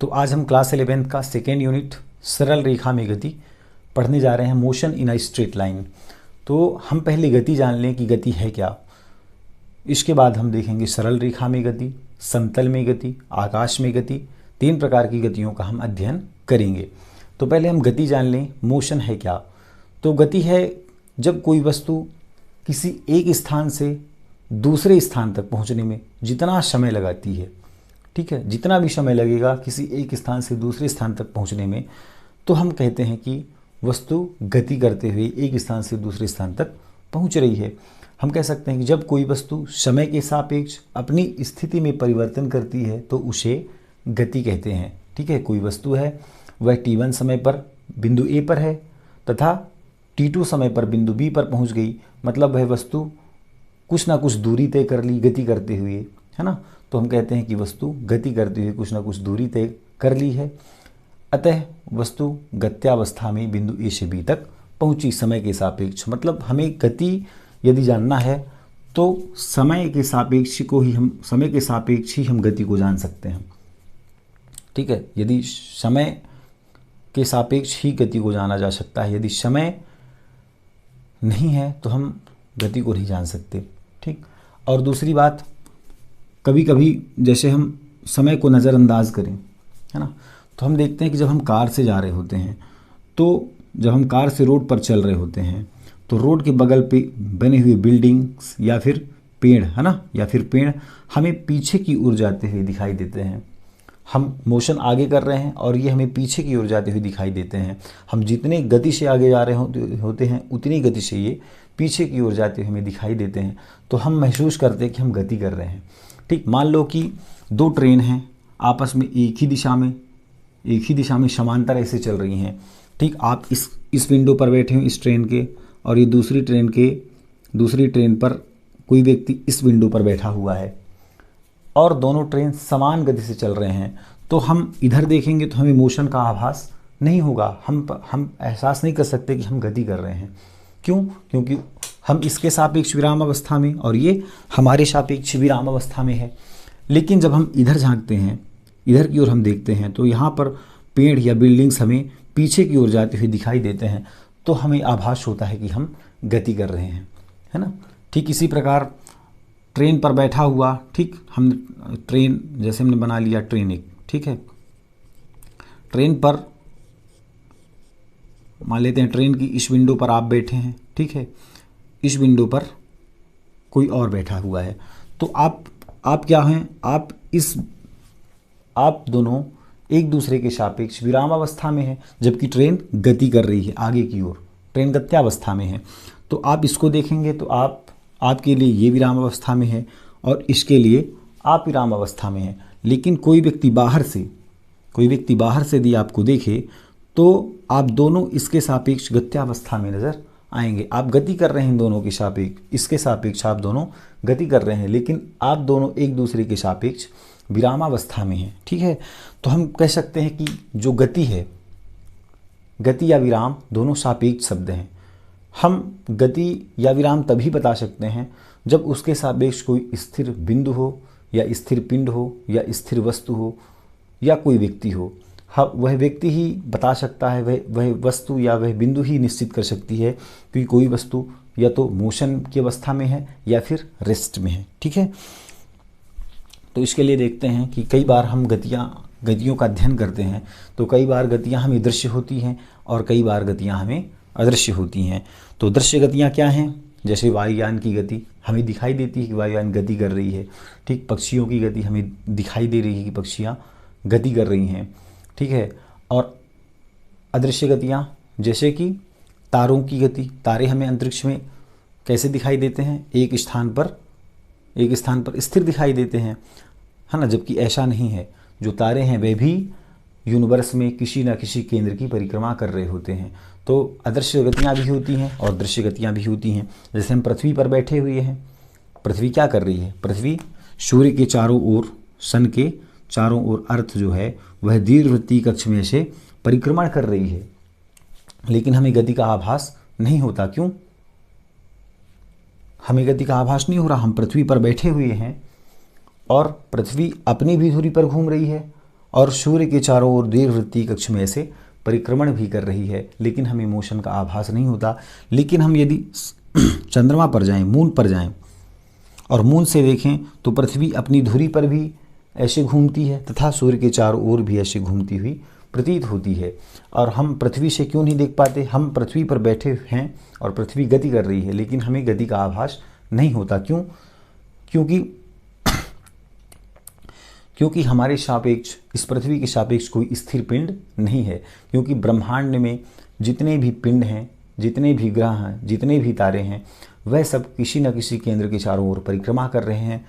तो आज हम क्लास 11th का सेकेंड यूनिट सरल रेखा में गति पढ़ने जा रहे हैं, motion in a straight line. तो हम पहले गति जान लें कि गति है क्या। इसके बाद हम देखेंगे सरल रेखा में गति, समतल में गति, आकाश में गति। 3 प्रकार की गतियों का हम अध्ययन करेंगे। तो पहले हम गति जान लें, मोशन है क्या। तो गति है जब कोई वस्तु किसी एक स्थान से दूसरे स्थान तक पहुंचने में जितना समय लगाती है, ठीक है, जितना भी समय लगेगा किसी एक स्थान से दूसरे स्थान तक पहुंचने में, तो हम कहते हैं कि वस्तु गति करते हुए एक स्थान से दूसरे स्थान तक पहुंच रही है। हम कह सकते हैं कि जब कोई वस्तु समय के सापेक्ष अपनी स्थिति में परिवर्तन करती है तो उसे गति कहते हैं। ठीक है, कोई वस्तु है वह t1 समय पर बिंदु A पर है तथा t2 समय पर बिंदु B पर पहुंच गई, मतलब वह वस्तु कुछ ना कुछ दूरी तय कर ली गति करते हुए, है ना। तो हम कहते हैं कि वस्तु गति करते हुए कुछ ना कुछ दूरी तय कर ली है, अतः वस्तु गत्यावस्था में बिंदु A से B तक पहुंची समय के सापेक्ष। मतलब हमें गति यदि जानना है तो समय के सापेक्ष ही हम गति को जान सकते हैं। ठीक है, यदि समय के सापेक्ष ही गति को जाना जा सकता है, यदि समय नहीं है तो हम गति को नहीं जान सकते। ठीक, और दूसरी बात, कभी कभी जैसे हम समय को नज़रअंदाज करें, है ना, तो हम देखते हैं कि जब हम कार से जा रहे होते हैं, तो जब हम कार से रोड पर चल रहे होते हैं तो रोड के बगल पे बने हुए बिल्डिंग्स या फिर पेड़, है ना, या फिर पेड़ हमें पीछे की ओर जाते हुए दिखाई देते हैं। हम मोशन आगे कर रहे हैं और ये हमें पीछे की ओर जाते हुए दिखाई देते हैं। हम जितने गति से आगे जा रहे होते हैं उतनी गति से ये पीछे की ओर जाते हुए हमें दिखाई देते हैं। तो हम महसूस करते हैं कि हम गति कर रहे हैं। ठीक, मान लो कि 2 ट्रेन हैं, आपस में एक ही दिशा में समांतर ऐसे चल रही हैं। ठीक, आप इस विंडो पर बैठे हो इस ट्रेन के, और ये दूसरी ट्रेन पर कोई व्यक्ति इस विंडो पर बैठा हुआ है और दोनों ट्रेन समान गति से चल रहे हैं। तो हम इधर देखेंगे तो हमें मोशन का आभास नहीं होगा, हम एहसास नहीं कर सकते कि हम गति कर रहे हैं। क्यों? क्योंकि हम इसके सापेक्ष विराम अवस्था में और ये हमारे सापेक्ष विराम अवस्था में है। लेकिन जब हम इधर झांकते हैं, इधर की ओर हम देखते हैं, तो यहाँ पर पेड़ या बिल्डिंग्स हमें पीछे की ओर जाते हुए दिखाई देते हैं, तो हमें आभास होता है कि हम गति कर रहे हैं, है ना। ठीक इसी प्रकार ट्रेन पर बैठा हुआ, ठीक, हम ट्रेन जैसे हमने बना लिया ट्रेन एक, ठीक है, ट्रेन पर मान लेते हैं ट्रेन की इस विंडो पर आप बैठे हैं, ठीक है, इस विंडो पर कोई और बैठा हुआ है। तो आप क्या हैं, आप दोनों एक दूसरे के सापेक्ष विराम अवस्था में हैं, जबकि ट्रेन गति कर रही है आगे की ओर, ट्रेन गत्यावस्था में है। तो आप इसको देखेंगे तो आपके लिए ये विराम अवस्था में है और इसके लिए आप विराम अवस्था में हैं। लेकिन कोई व्यक्ति बाहर से यदि आपको देखे तो आप दोनों इसके सापेक्ष गत्यावस्था में नजर आएंगे। आप गति कर रहे हैं दोनों के सापेक्ष, इसके सापेक्ष आप दोनों गति कर रहे हैं, लेकिन आप दोनों एक दूसरे के सापेक्ष विरामावस्था में हैं। ठीक है, तो हम कह सकते हैं कि जो गति है, गति या विराम दोनों सापेक्ष शब्द हैं। हम गति या विराम तभी बता सकते हैं जब उसके सापेक्ष कोई स्थिर बिंदु हो या स्थिर पिंड हो या स्थिर वस्तु हो या कोई व्यक्ति हो। हाँ, वह व्यक्ति ही बता सकता है, वह वस्तु या वह बिंदु ही निश्चित कर सकती है कि कोई वस्तु या तो मोशन की अवस्था में है या फिर रेस्ट में है। ठीक है, तो इसके लिए देखते हैं कि कई बार हम गतियों का अध्ययन करते हैं तो कई बार गतियाँ हमें दृश्य होती हैं और कई बार गतियाँ हमें अदृश्य होती हैं। तो दृश्य गतियाँ क्या हैं? जैसे वायुयान की गति हमें दिखाई देती है कि वायुयान गति कर रही है। ठीक, पक्षियों की गति हमें दिखाई दे रही है कि पक्षियाँ गति कर रही हैं। ठीक है, और अदृश्य गतियाँ जैसे कि तारों की गति, तारे हमें अंतरिक्ष में कैसे दिखाई देते हैं? एक स्थान पर स्थिर दिखाई देते हैं, है ना, जबकि ऐसा नहीं है। जो तारे हैं वे भी यूनिवर्स में किसी न किसी केंद्र की परिक्रमा कर रहे होते हैं। तो अदृश्य गतियाँ भी होती हैं और दृश्य गतियाँ भी होती हैं। जैसे हम पृथ्वी पर बैठे हुए हैं, पृथ्वी क्या कर रही है? पृथ्वी सूर्य के चारों ओर, सन के चारों ओर अर्थ जो है वह दीर्घवृत्तीय कक्ष में से परिक्रमण कर रही है, लेकिन हमें गति का आभास नहीं होता। क्यों? हमें गति का आभास नहीं हो रहा। हम पृथ्वी पर बैठे हुए हैं और पृथ्वी अपनी भी धुरी पर घूम रही है और सूर्य के चारों ओर दीर्घवृत्तीय कक्ष में ऐसे परिक्रमण भी कर रही है, लेकिन हमें मोशन का आभास नहीं होता। लेकिन हम यदि चंद्रमा पर जाएं, मून पर जाएं और मून से देखें तो पृथ्वी अपनी धुरी पर भी ऐसे घूमती है तथा सूर्य के चारों ओर भी ऐसे घूमती हुई प्रतीत होती है। और हम पृथ्वी से क्यों नहीं देख पाते? हम पृथ्वी पर बैठे हैं और पृथ्वी गति कर रही है, लेकिन हमें गति का आभास नहीं होता। क्यों? क्योंकि हमारे सापेक्ष, इस पृथ्वी के सापेक्ष कोई स्थिर पिंड नहीं है। क्योंकि ब्रह्मांड में जितने भी पिंड हैं, जितने भी ग्रह हैं, जितने भी तारे हैं, वह सब किसी न किसी केंद्र के चारों ओर परिक्रमा कर रहे हैं,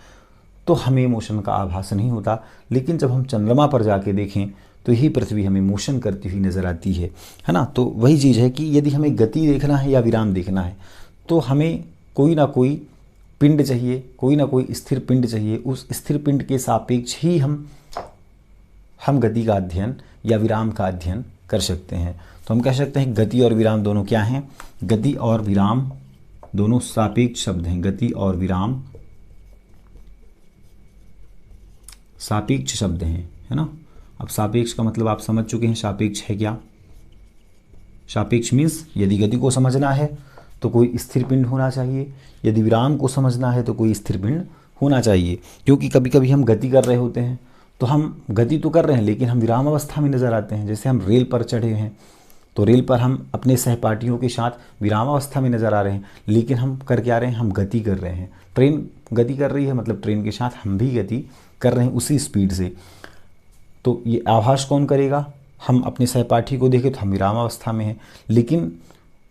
तो हमें मोशन का आभास नहीं होता। लेकिन जब हम चंद्रमा पर जाके देखें तो यही पृथ्वी हमें मोशन करती हुई नज़र आती है ना। तो वही चीज़ है कि यदि हमें गति देखना है या विराम देखना है तो हमें कोई ना कोई पिंड चाहिए, कोई ना कोई स्थिर पिंड चाहिए। उस स्थिर पिंड के सापेक्ष ही हम गति का अध्ययन या विराम का अध्ययन कर सकते हैं। तो हम कह सकते हैं गति और विराम दोनों क्या हैं? गति और विराम दोनों सापेक्ष शब्द हैं। गति और विराम सापेक्ष शब्द हैं, है ना। अब सापेक्ष का मतलब आप समझ चुके हैं, सापेक्ष है क्या? सापेक्ष मीन्स यदि गति को समझना है तो कोई स्थिर पिंड होना चाहिए, यदि विराम को समझना है तो कोई स्थिर पिंड होना चाहिए। क्योंकि कभी कभी हम गति कर रहे होते हैं तो हम गति तो कर रहे हैं लेकिन हम विराम अवस्था में नज़र आते हैं। जैसे हम रेल पर चढ़े हैं तो रेल पर हम अपने सहपाठियों के साथ विराम अवस्था में नज़र आ रहे हैं, लेकिन हम कर क्या रहे हैं? हम गति कर रहे हैं। ट्रेन गति कर रही है, मतलब ट्रेन के साथ हम भी गति कर रहे हैं उसी स्पीड से। तो ये आभास कौन करेगा? हम अपने सहपाठी को देखें तो हम विराम अवस्था में हैं,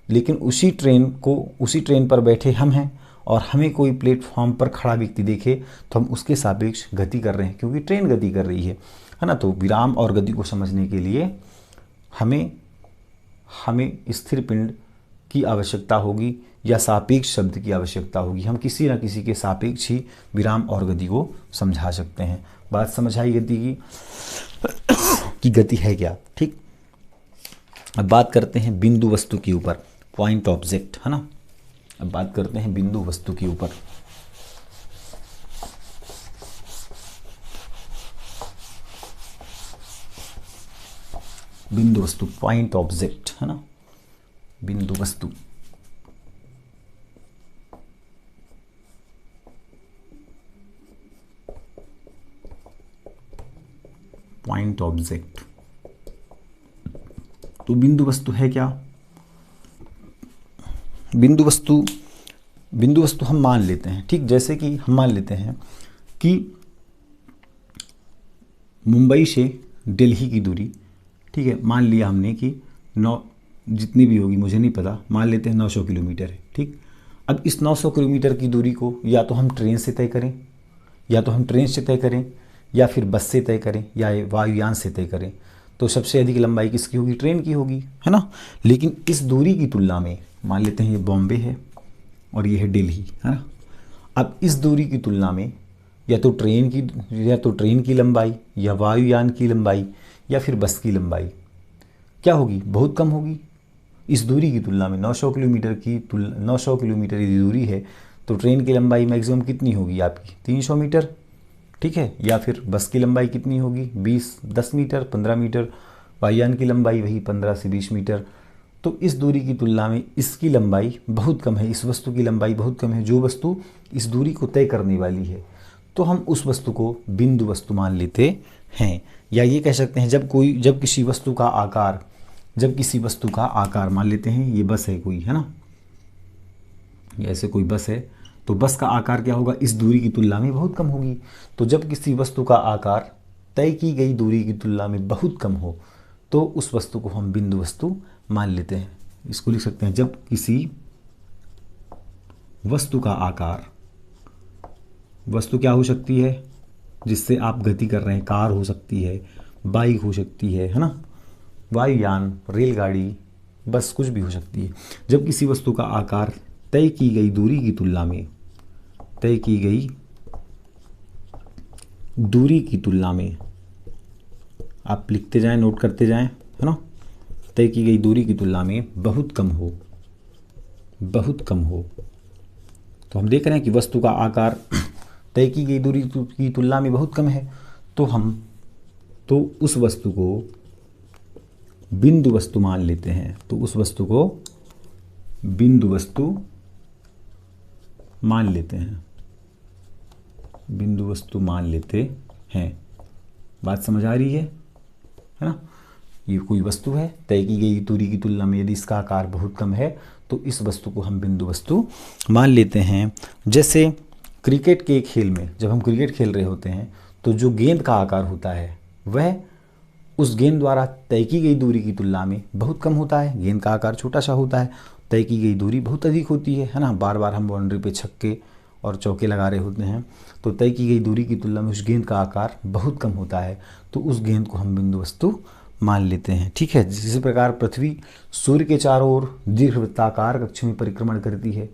लेकिन उसी ट्रेन पर बैठे हम हैं और हमें कोई प्लेटफॉर्म पर खड़ा व्यक्ति देखे तो हम उसके सापेक्ष गति कर रहे हैं, क्योंकि ट्रेन गति कर रही है ना। तो विराम और गति को समझने के लिए हमें स्थिर पिंड की आवश्यकता होगी या सापेक्ष शब्द की आवश्यकता होगी। हम किसी न किसी के सापेक्ष ही विराम और गति को समझा सकते हैं। बात समझ आई गति की कि गति है क्या? ठीक। अब बात करते हैं बिंदु वस्तु के ऊपर, पॉइंट ऑब्जेक्ट, है ना। अब बात करते हैं बिंदु वस्तु के ऊपर। बिंदु वस्तु, पॉइंट ऑब्जेक्ट, है ना। बिंदु वस्तु, पॉइंट ऑब्जेक्ट। तो बिंदु वस्तु है क्या? बिंदु वस्तु हम मान लेते हैं, ठीक। जैसे कि हम मान लेते हैं कि मुंबई से दिल्ली की दूरी, ठीक है, मान लिया हमने कि जितनी भी होगी मुझे नहीं पता, मान लेते हैं 900 किलोमीटर है, ठीक। अब इस 900 किलोमीटर की दूरी को या तो हम ट्रेन से तय करें, या फिर बस से तय करें, या वायुयान से तय करें, तो सबसे अधिक लंबाई किसकी होगी? ट्रेन की होगी, है ना। लेकिन इस दूरी की तुलना में मान लेते हैं ये बॉम्बे है और ये है दिल्ली, है ना। अब इस दूरी की तुलना में या तो ट्रेन की लंबाई, या वायुयान की लंबाई, या फिर बस की लंबाई क्या होगी? बहुत कम होगी। इस दूरी की तुलना में 900 किलोमीटर की दूरी है तो ट्रेन की लंबाई मैक्सिमम कितनी होगी आपकी? 300 मीटर, ठीक है। या फिर बस की लंबाई कितनी होगी? 10 मीटर, 15 मीटर। वायुयान की लंबाई वही 15 से 20 मीटर। तो इस दूरी की तुलना में इसकी लंबाई बहुत कम है, इस वस्तु की लंबाई बहुत कम है, जो वस्तु इस दूरी को तय करने वाली है। तो हम उस वस्तु को बिंदु वस्तु मान लेते हैं। या ये कह सकते हैं जब किसी वस्तु का आकार मान लेते हैं, ये बस है कोई, है ना, ये ऐसे कोई बस है, तो बस का आकार क्या होगा? इस दूरी की तुलना में बहुत कम होगी। तो जब किसी वस्तु का आकार तय की गई दूरी की तुलना में बहुत कम हो तो उस वस्तु को हम बिंदु वस्तु मान लेते हैं। इसको लिख सकते हैं, जब किसी वस्तु का आकार, वस्तु क्या हो सकती है जिससे आप गति कर रहे हैं? कार हो सकती है, बाइक हो सकती है ना, वायुयान, रेलगाड़ी, बस, कुछ भी हो सकती है। जब किसी वस्तु का आकार तय की गई दूरी की तुलना में आप लिखते जाएं, नोट करते जाएं, है ना, तय की गई दूरी की तुलना में बहुत कम हो, तो हम देख रहे हैं कि वस्तु का आकार तय की गई दूरी की तुलना में बहुत कम है, तो हम तो उस वस्तु को बिंदु वस्तु मान लेते हैं। तो उस वस्तु को बिंदु वस्तु मान लेते हैं, बिंदु वस्तु मान लेते हैं। बात समझ आ रही है ना? ये कोई वस्तु है, तय की गई दूरी की तुलना में यदि इसका आकार बहुत कम है तो इस वस्तु को हम बिंदु वस्तु मान लेते हैं। जैसे क्रिकेट के खेल में जब हम क्रिकेट खेल रहे होते हैं तो जो गेंद का आकार होता है वह उस गेंद द्वारा तय की गई दूरी की तुलना में बहुत कम होता है। गेंद का आकार छोटा सा होता है, तय की गई दूरी बहुत अधिक होती है ना? बार बार हम बाउंड्री पे छक्के और चौके लगा रहे होते हैं तो तय की गई दूरी की तुलना में उस गेंद का आकार बहुत कम होता है, तो उस गेंद को हम बिंदु वस्तु मान लेते हैं। ठीक है। जिस प्रकार पृथ्वी सूर्य के चारों ओर दीर्घवृत्ताकार कक्ष में परिक्रमण करती है,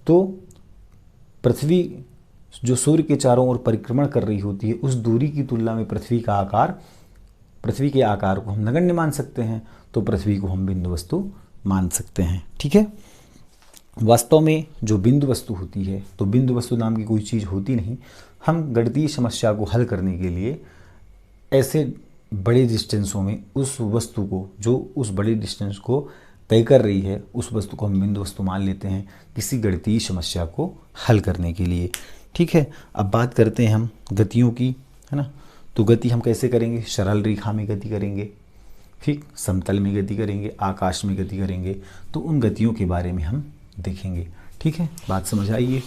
तो पृथ्वी जो सूर्य के चारों ओर परिक्रमण कर रही होती है उस दूरी की तुलना में पृथ्वी के आकार को हम नगण्य मान सकते हैं, तो पृथ्वी को हम बिंदु वस्तु मान सकते हैं। ठीक है। वास्तव में जो बिंदु वस्तु होती है, तो बिंदु वस्तु नाम की कोई चीज़ होती नहीं। हम गणितीय समस्या को हल करने के लिए ऐसे बड़े डिस्टेंसों में उस वस्तु को, जो उस बड़े डिस्टेंस को तय कर रही है, उस वस्तु को हम बिंदु वस्तु मान लेते हैं किसी गणितीय समस्या को हल करने के लिए। ठीक है। अब बात करते हैं हम गतियों की, है ना? तो गति हम कैसे करेंगे? सरल रेखा में गति करेंगे, ठीक, समतल में गति करेंगे, आकाश में गति करेंगे। तो उन गतियों के बारे में हम देखेंगे। ठीक है। बात समझ आइए,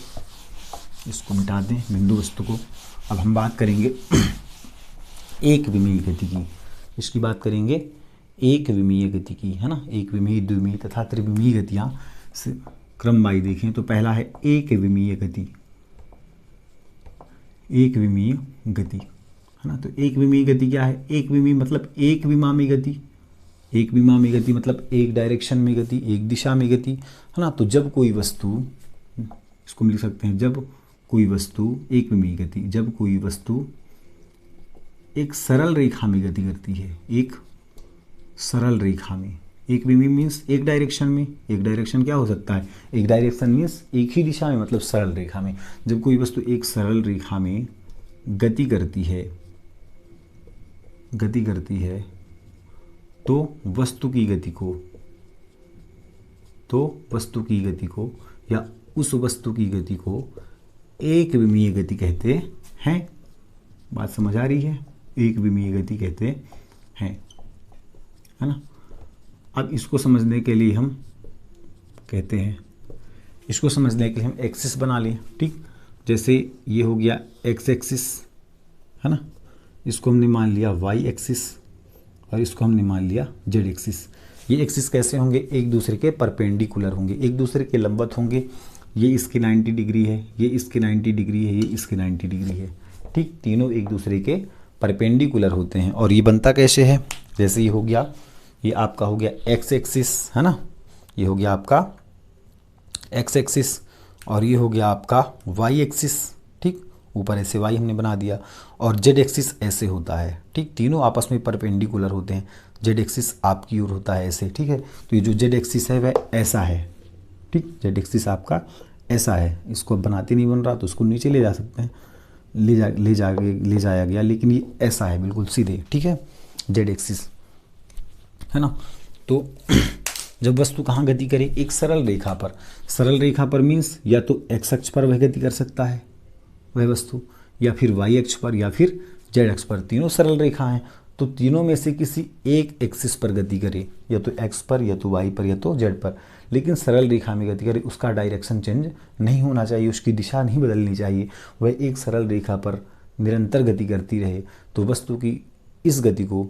इसको मिटा दें बिंदु वस्तु को। अब हम बात करेंगे एक विमीय गति की। इसकी बात करेंगे एक विमीय गति की, है ना? एक विमीय, द्विमीय तथा त्रिविमीय गतियाँ क्रमवाई देखें तो पहला है एक विमीय गति। एक विमीय गति, है ना? तो एक विमीय गति क्या है? एक विमीय मतलब एक विमा में गति। एक विमा में गति मतलब एक डायरेक्शन में गति, एक दिशा में गति, है ना? तो जब कोई वस्तु, इसको हम लिख सकते हैं, जब कोई वस्तु एक विमीय गति, जब कोई वस्तु एक सरल रेखा में गति करती है, एक सरल रेखा में, एक विमीय मीन्स एक डायरेक्शन में। एक डायरेक्शन क्या हो सकता है? एक डायरेक्शन मीन्स एक ही दिशा में, मतलब सरल रेखा में। जब कोई वस्तु एक सरल रेखा में गति करती है तो वस्तु की गति को या उस वस्तु की गति को एक विमीय गति कहते हैं। बात समझ आ रही है? एक विमीय गति कहते हैं, है ना? अब इसको समझने के लिए हम कहते हैं, इसको समझने के लिए हम एक्सिस बना लें। ठीक, जैसे ये हो गया एक्स एक्सिस, है ना? इसको हमने मान लिया वाई एक्सिस और इसको हमने मान लिया जेड एक्सिस। ये एक्सिस कैसे होंगे? एक दूसरे के परपेंडिकुलर होंगे, एक दूसरे के लंबवत होंगे। ये इसकी 90 डिग्री है, ये इसकी 90 डिग्री है, ये इसकी 90 डिग्री है। ठीक, तीनों एक दूसरे के परपेंडिकुलर होते हैं। और ये बनता कैसे है? जैसे ये हो गया, ये आपका हो गया एक्स एक्सिस, है ना? ये हो गया आपका एक्स एक्सिस और ये हो गया आपका वाई एक्सिस। ठीक, ऊपर ऐसे वाई हमने बना दिया और जेड एक्सिस ऐसे होता है। ठीक, तीनों आपस में परपेंडिकुलर होते हैं। जेड एक्सिस आपकी ओर होता है ऐसे। ठीक है, तो ये जो जेड एक्सिस है वह ऐसा है। ठीक, जेड एक्सिस आपका ऐसा है। इसको बनाते नहीं बन रहा तो उसको नीचे ले जा सकते हैं, ले जाया गया, लेकिन ये ऐसा है बिल्कुल सीधे। ठीक है, जेड एक्सिस, है ना? तो जब वस्तु कहाँ गति करे? एक सरल रेखा पर। सरल रेखा पर मीन्स या तो एक्स अक्ष पर वह गति कर सकता है वह वस्तु, या फिर वाई अक्ष पर, या फिर जेड अक्ष पर। तीनों सरल रेखा हैं, तो तीनों में से किसी एक एक्सिस पर गति करे, या तो एक्स पर, या तो वाई पर, या तो जेड पर। लेकिन सरल रेखा में गति करे, उसका डायरेक्शन चेंज नहीं होना चाहिए, उसकी दिशा नहीं बदलनी चाहिए, वह एक सरल रेखा पर निरंतर गति करती रहे। तो वस्तु की इस गति को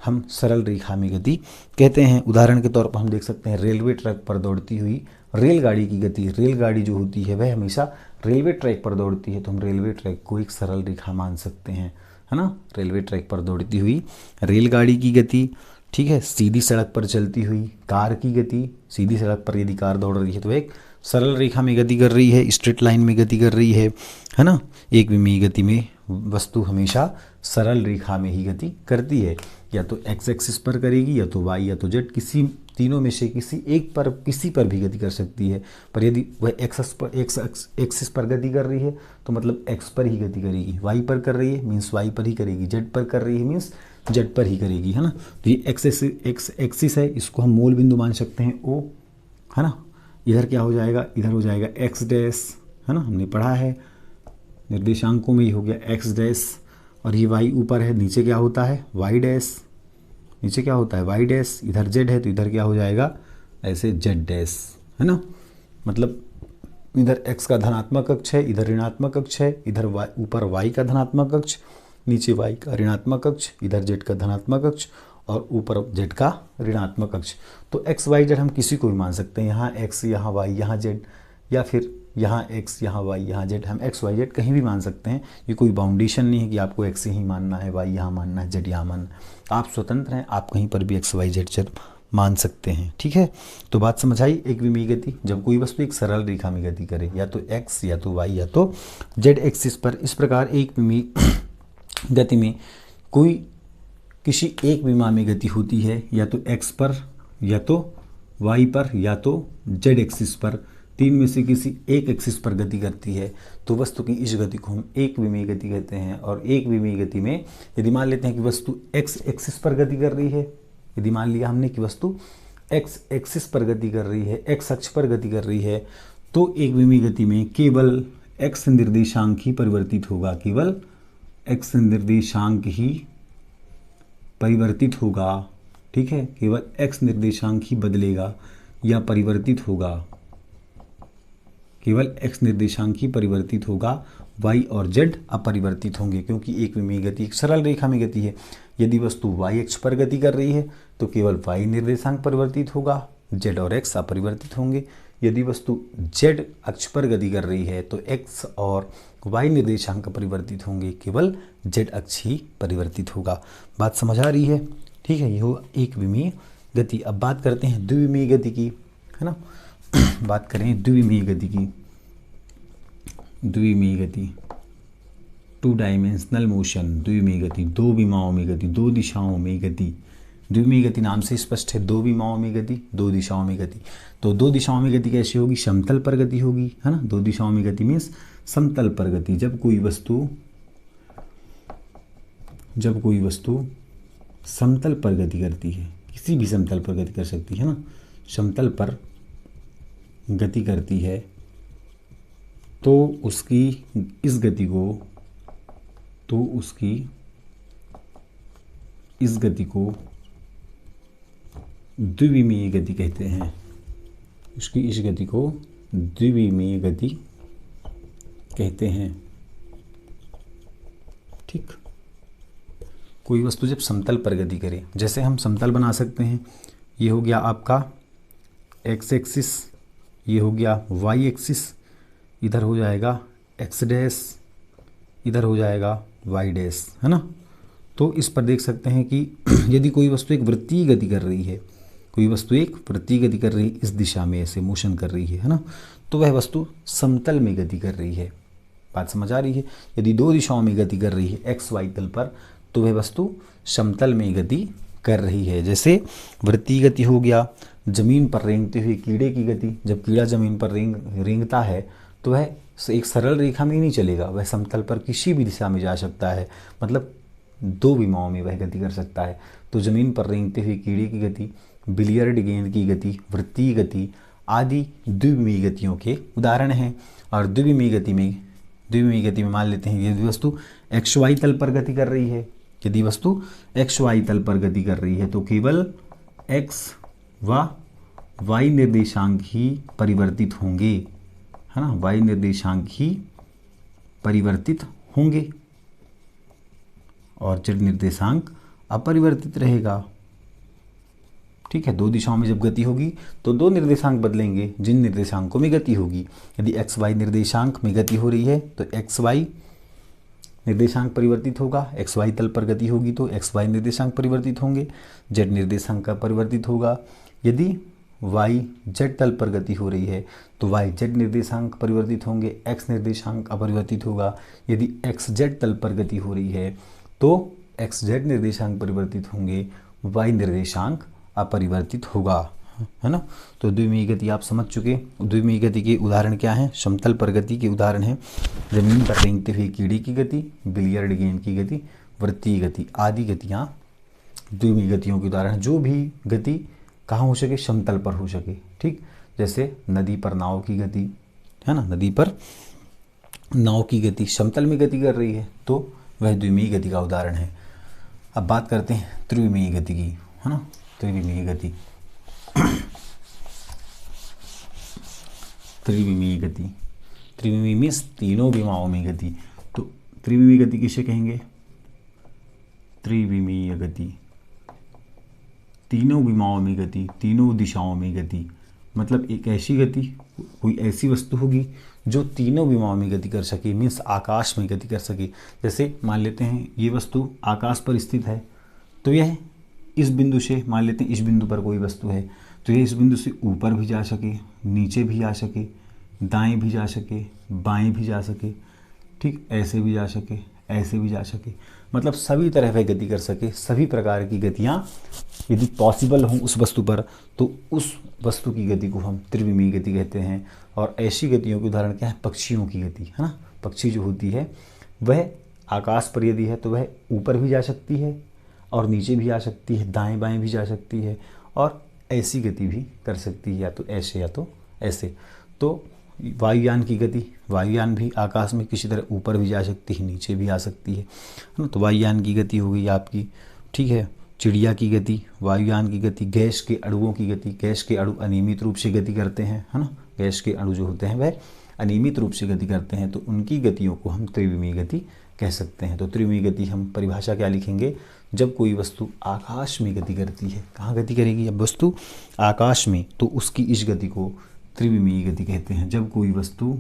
हम सरल रेखा में गति कहते हैं। उदाहरण के तौर पर हम देख सकते हैं रेलवे ट्रैक पर दौड़ती हुई रेलगाड़ी की गति। रेलगाड़ी जो होती है वह हमेशा रेलवे ट्रैक पर दौड़ती है, तो हम रेलवे ट्रैक को एक सरल रेखा मान सकते हैं, है ना? रेलवे ट्रैक पर दौड़ती हुई रेलगाड़ी की गति। ठीक है, सीधी सड़क पर चलती हुई कार की गति। सीधी सड़क पर यदि कार दौड़ रही है तो एक सरल रेखा में गति कर रही है, स्ट्रेट लाइन में गति कर रही है ना? एक विमीय गति में वस्तु हमेशा सरल रेखा में ही गति करती है, या तो एक्स एक्सिस पर करेगी, या तो वाई, या तो जेड, किसी तीनों में से किसी पर भी गति कर सकती है। पर यदि वह एक्सिस पर गति कर रही है तो मतलब एक्स पर ही गति करेगी, वाई पर कर रही है मीन्स वाई पर ही करेगी, जेड पर कर रही है मीन्स जेड पर ही करेगी, है ना। तो ये एक्स एक्सिस है, इसको हम मूल बिंदु मान सकते हैं ओ, है ना। इधर क्या हो जाएगा, इधर हो जाएगा एक्स डैश, है ना, हमने पढ़ा है निर्देशांकों में ही हो गया एक्स डैश। और ये वाई ऊपर है, नीचे क्या होता है वाई डैश, नीचे क्या होता है वाई डैश। इधर जेड है तो इधर क्या हो जाएगा ऐसे जेड डैश, है ना। मतलब इधर एक्स का धनात्मक अक्ष है, इधर ऋणात्मक अक्ष है, इधर ऊपर वाई का धनात्मक अक्ष, नीचे वाई का ऋणात्मक अक्ष, इधर जेड का धनात्मक अक्ष और ऊपर जेड का ऋणात्मक अक्ष। तो एक्स वाई जेड हम किसी को भी मान सकते हैं, यहाँ एक्स यहाँ वाई यहाँ जेड, या फिर यहाँ एक्स यहाँ वाई यहाँ जेड, हम एक्स वाई जेड कहीं भी मान सकते हैं। ये कोई बाउंडेशन नहीं है कि आपको एक्स ही मानना है, वाई यहाँ मानना है, जेड यहाँ मानना है। आप स्वतंत्र हैं, आप कहीं पर भी एक्स वाई जेड मान सकते हैं, ठीक है। तो बात समझ आई। एक विमीय गति, जब कोई वस्तु एक सरल रेखा में गति करे, या तो एक्स या तो वाई या तो जेड एक्सिस पर। इस प्रकार एक विमीय गति में कोई किसी एक विमा में गति होती है, या तो एक्स पर या तो वाई पर या तो जेड एक्सिस पर, तीन में से किसी एक एक्सिस पर गति करती है, तो वस्तु की इस गति को हम एक विमीय गति कहते हैं। और एक विमीय गति में यदि मान लेते हैं कि वस्तु एक्स एक्सिस पर गति कर रही है, यदि मान लिया हमने कि वस्तु एक्स एक्सिस पर गति कर रही है, एक्स अक्ष पर गति कर रही है, तो एक विमीय गति में केवल एक्स निर्देशांक ही परिवर्तित होगा, केवल एक्स निर्देशांक ही परिवर्तित होगा, ठीक है। केवल एक्स निर्देशांक ही बदलेगा या परिवर्तित होगा, केवल एक्स निर्देशांक ही परिवर्तित होगा, वाई और जेड अपरिवर्तित होंगे, क्योंकि एक विमीय गति एक सरल रेखा में गति है। यदि वस्तु वाई अक्ष पर गति कर रही है तो केवल वाई निर्देशांक परिवर्तित होगा, जेड और एक्स अपरिवर्तित होंगे। यदि वस्तु जेड अक्ष पर गति कर रही है तो एक्स और वाई निर्देशांक परिवर्तित होंगे, केवल जेड अक्ष ही परिवर्तित होगा। बात समझ आ रही है, ठीक है। ये हो एक विमीय गति। अब बात करते हैं द्विविमीय गति की, है ना। बात करें द्विविमीय गति की। द्विविमीय गति, टू डायमेंशनल मोशन, द्विविमीय गति, दो विमाओं में गति, दो दिशाओं में गति। द्विविमीय गति नाम से स्पष्ट है, दो विमाओं में गति, दो दिशाओं में गति। तो दो दिशाओं में गति कैसी होगी, समतल पर गति होगी, है ना। दो दिशाओं में गति मीन्स समतल पर गति। जब कोई वस्तु समतल पर गति करती है, किसी भी समतल पर गति कर सकती है ना, समतल पर गति करती है, तो उसकी इस गति को द्विविमीय गति कहते हैं। उसकी इस गति को द्विविमीय गति कहते हैं, ठीक। कोई वस्तु जब समतल पर गति करे, जैसे हम समतल बना सकते हैं, ये हो गया आपका एक्स एक्सिस, ये हो गया वाई एक्सिस, इधर हो जाएगा एक्स डैश, इधर हो जाएगा वाई डैश, है ना। तो इस पर देख सकते हैं कि यदि कोई वस्तु एक वृत्तीय गति कर रही है, कोई वस्तु एक वृत्तीय गति कर रही है, इस दिशा में ऐसे मोशन कर रही है ना, तो वह वस्तु समतल में गति कर रही है। बात समझ आ रही है। यदि दो दिशाओं में गति कर रही है एक्स वाई तल पर, तो वह वस्तु समतल में गति कर रही है। जैसे वृत्तीय गति हो गया जमीन पर रेंगते हुए कीड़े की गति। जब कीड़ा जमीन पर रेंगता है तो वह एक सरल रेखा में ही नहीं चलेगा, वह समतल पर किसी भी दिशा में जा सकता है, मतलब दो विमाओं में वह गति कर सकता है। तो जमीन पर रेंगते हुए कीड़े की गति, बिलियर्ड गेंद की गति, वृत्तीय गति आदि द्विविमीय गतियों के उदाहरण हैं। और द्विविमीय गति में मान लेते हैं यदि वस्तु एक्स वाई तल पर गति कर रही है, यदि वस्तु एक्स वाई तल पर गति कर रही है तो केवल एक्स व वाई निर्देशांक ही परिवर्तित होंगे, है ना। वाई निर्देशांक ही परिवर्तित होंगे और जेड निर्देशांक अपरिवर्तित रहेगा, ठीक है। दो दिशाओं में जब गति होगी तो दो निर्देशांक बदलेंगे जिन निर्देशांकों में गति होगी। यदि एक्स वाई निर्देशांक में गति हो रही है तो एक्स वाई निर्देशांक परिवर्तित होगा, एक्स वाई तल पर गति होगी तो एक्स वाई निर्देशांक परिवर्तित होंगे, जेड निर्देशांक परिवर्तित होगा। यदि वाई जेड तल पर गति हो रही है तो वाई जेड निर्देशांक परिवर्तित होंगे, एक्स निर्देशांक अपरिवर्तित होगा। यदि एक्स जेड तल पर गति हो रही है तो एक्स जेड निर्देशांक परिवर्तित होंगे, वाई निर्देशांक अपरिवर्तित होगा, है ना। तो द्विमीय गति आप समझ चुके। द्विमीय गति के उदाहरण क्या हैं? समतल पर गति के उदाहरण हैं जमीन पर रेंगते हुए कीड़े की गति, बिलियर्ड गेंद की गति, वृत्तीय गति आदि गतियाँ द्विमीय गतियों के उदाहरण। जो भी गति कहाँ हो सके? समतल पर हो सके। ठीक, जैसे नदी पर नाव की गति, है ना, नदी पर नाव की गति समतल में गति कर रही है तो वह द्विमीय गति का उदाहरण है। अब बात करते हैं त्रिविमीय गति की, है ना। त्रिविमीय गति त्रिविमीय गति, त्रिविमीय मीन्स तीनों विमाओं में गति। तो त्रिविमीय गति किसे कहेंगे? त्रिविमीय गति तीनों विमाओं में गति, तीनों दिशाओं में गति। मतलब एक ऐसी गति, कोई ऐसी वस्तु होगी जो तीनों विमाओं में गति कर सके, मीन्स आकाश में गति कर सके। जैसे मान लेते हैं ये वस्तु आकाश पर स्थित है तो यह इस बिंदु से, मान लेते हैं इस बिंदु पर कोई वस्तु है तो यह इस बिंदु से ऊपर भी जा सके, नीचे भी जा सके, दाएं भी जा सके, बाएं भी जा सके, ठीक, ऐसे भी जा सके, ऐसे भी जा सके। मतलब सभी तरह वह गति कर सके। सभी प्रकार की गतियाँ यदि पॉसिबल हों उस वस्तु पर तो उस वस्तु की गति को हम त्रिविमीय गति कहते हैं। और ऐसी गतियों के उदाहरण क्या है? पक्षियों की गति, है ना। पक्षी जो होती है वह आकाश पर यदि है तो वह ऊपर भी जा सकती है और नीचे भी आ सकती है, दाएं बाएं भी जा सकती है और ऐसी गति भी कर सकती है, या तो ऐसे या तो ऐसे। तो वायुयान की गति, वायुयान भी आकाश में किसी तरह ऊपर भी जा सकती है, नीचे भी आ सकती है ना। तो वायुयान की गति हो गई आपकी, ठीक है। चिड़िया की गति, वायुयान की गति, गैस के अणुओं की गति। गैस के अणु अनियमित रूप से गति करते हैं, है ना। गैस के अणु जो होते हैं वह अनियमित रूप से गति करते हैं तो उनकी गतियों को हम त्रिविमीय गति कह सकते हैं। तो त्रिविमीय गति हम परिभाषा क्या लिखेंगे? जब कोई वस्तु आकाश में गति करती है। कहाँ गति करेगी? अब वस्तु आकाश में, तो उसकी इस गति को त्रिविमीय गति कहते हैं। जब कोई वस्तु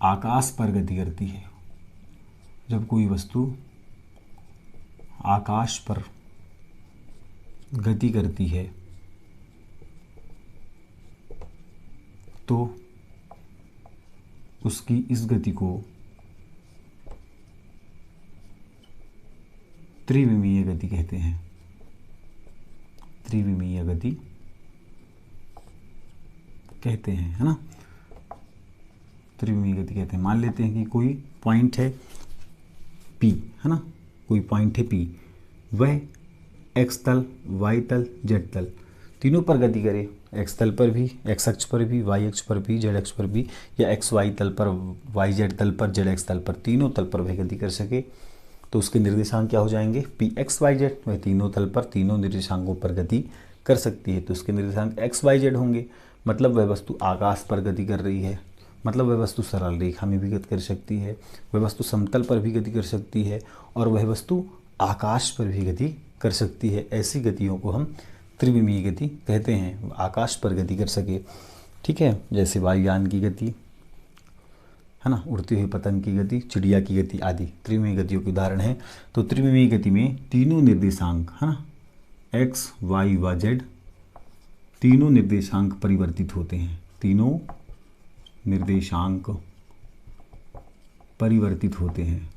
आकाश पर गति करती है, जब कोई वस्तु आकाश पर गति करती है तो उसकी इस गति को त्रिविमीय गति कहते हैं। त्रिविमीय गति कहते हैं, है ना। त्रिविमीय गति कहते हैं। मान लेते हैं कि कोई पॉइंट है P, है ना, कोई पॉइंट है P, वह एक्स तल, वाई तल, जेड तल तीनों पर गति करे। एक्स तल पर भी, एक्स अक्ष पर भी, वाई अक्ष पर भी, जेड अक्ष पर भी, या एक्स वाई तल पर, वाई जेड तल पर, जेड एक्स तल पर, तीनों तल पर वह गति कर सके तो उसके निर्देशांक क्या हो जाएंगे? P X Y Z. वह तीनों तल पर, तीनों निर्देशांकों पर गति कर सकती है तो उसके निर्देशांक एक्स वाई जेड होंगे। मतलब वह वस्तु आकाश पर गति कर रही है, मतलब वह वस्तु सरल रेखा में भी गति कर सकती है, वह वस्तु समतल पर भी गति कर सकती है और वह वस्तु आकाश पर भी गति कर सकती है। ऐसी गतियों को हम त्रिविमीय गति कहते हैं, आकाश पर गति कर सके, ठीक है। जैसे वायुयान की गति, है ना, उड़ते हुए पतंग की गति, चिड़िया की गति आदि त्रिविमीय गतियों के उदाहरण हैं। तो त्रिविमीय गति में तीनों निर्देशांक, है ना, एक्स वाई व जेड, तीनों निर्देशांक परिवर्तित होते हैं। तीनों निर्देशांक परिवर्तित होते हैं,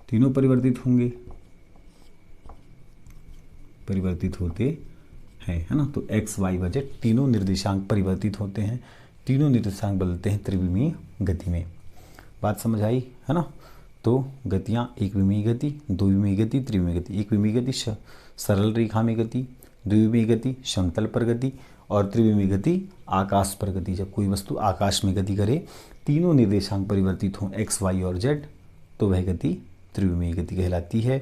तीनों परिवर्तित होंगे, परिवर्तित होते हैं, है ना। तो एक्स वाई व जेड तीनों निर्देशांक परिवर्तित होते हैं, तीनों निर्देशांक बदलते हैं त्रिविमीय गति में। बात समझ आई, है ना। तो गतियाँ एक विमीय गति, दो विमीय गति, त्रिविमीय गति। एक विमीय गति सरल रेखा में गति, द्विविमीय गति समतल पर गति और त्रिविमीय गति आकाश पर गति। जब कोई वस्तु आकाश में गति करे, तीनों निर्देशांक परिवर्तित हों एक्स वाई और जेड, तो वह गति त्रिविमीय गति कहलाती है,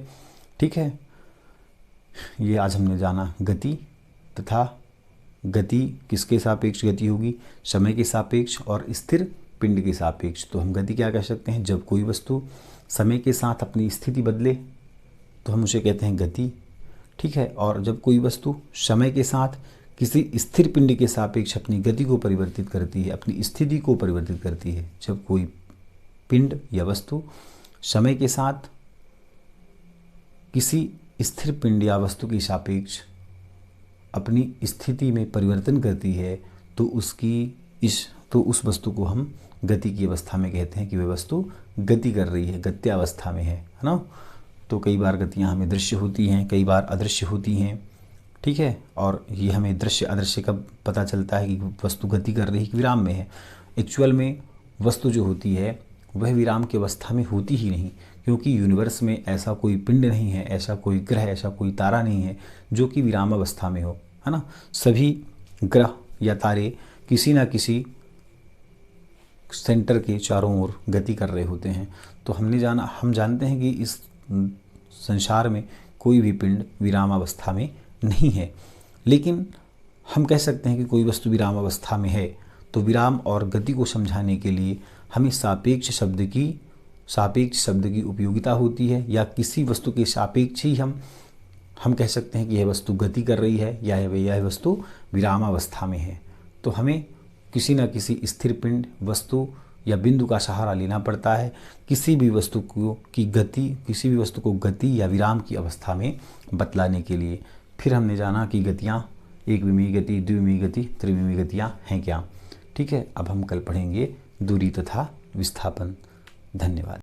ठीक है। ये आज हमने जाना गति तथा गति किसके सापेक्ष गति होगी? समय के सापेक्ष और स्थिर पिंड के सापेक्ष। तो हम गति क्या कह सकते हैं? जब कोई वस्तु समय के साथ अपनी स्थिति बदले तो हम उसे कहते हैं गति, ठीक है। और जब कोई वस्तु समय के साथ किसी स्थिर पिंड के सापेक्ष अपनी गति को परिवर्तित करती है, अपनी स्थिति को परिवर्तित करती है, जब कोई पिंड या वस्तु समय के साथ किसी स्थिर पिंड या वस्तु के सापेक्ष अपनी स्थिति में परिवर्तन करती है तो उस वस्तु को हम गति की अवस्था में कहते हैं कि वह वस्तु गति कर रही है, गत्यावस्था में है ना। तो कई बार गतियाँ हमें दृश्य होती हैं, कई बार अदृश्य होती हैं, ठीक है। और ये हमें दृश्य अदृश्य का पता चलता है कि वस्तु गति कर रही है कि विराम में है। एक्चुअल में वस्तु जो होती है वह विराम की अवस्था में होती ही नहीं, क्योंकि यूनिवर्स में ऐसा कोई पिंड नहीं है, ऐसा कोई ग्रह, ऐसा कोई तारा नहीं है जो कि विराम अवस्था में हो, है ना। सभी ग्रह या तारे किसी ना किसी सेंटर के चारों ओर गति कर रहे होते हैं। तो हम जानते हैं कि इस संसार में कोई भी पिंड विरामावस्था में नहीं है। लेकिन हम कह सकते हैं कि कोई वस्तु विरामावस्था में है, तो विराम और गति को समझाने के लिए हमें सापेक्ष शब्द की उपयोगिता होती है, या किसी वस्तु के सापेक्ष ही हम कह सकते हैं कि यह वस्तु गति कर रही है या यह वस्तु विरामावस्था में है। तो हमें किसी न किसी स्थिर पिंड, वस्तु या बिंदु का सहारा लेना पड़ता है किसी भी वस्तु को गति या विराम की अवस्था में बतलाने के लिए। फिर हमने जाना कि गतियाँ एक विमीय गति, द्विविमीय गति, त्रिविमीय गतियाँ हैं क्या। ठीक है, अब हम कल पढ़ेंगे दूरी तथा विस्थापन। धन्यवाद।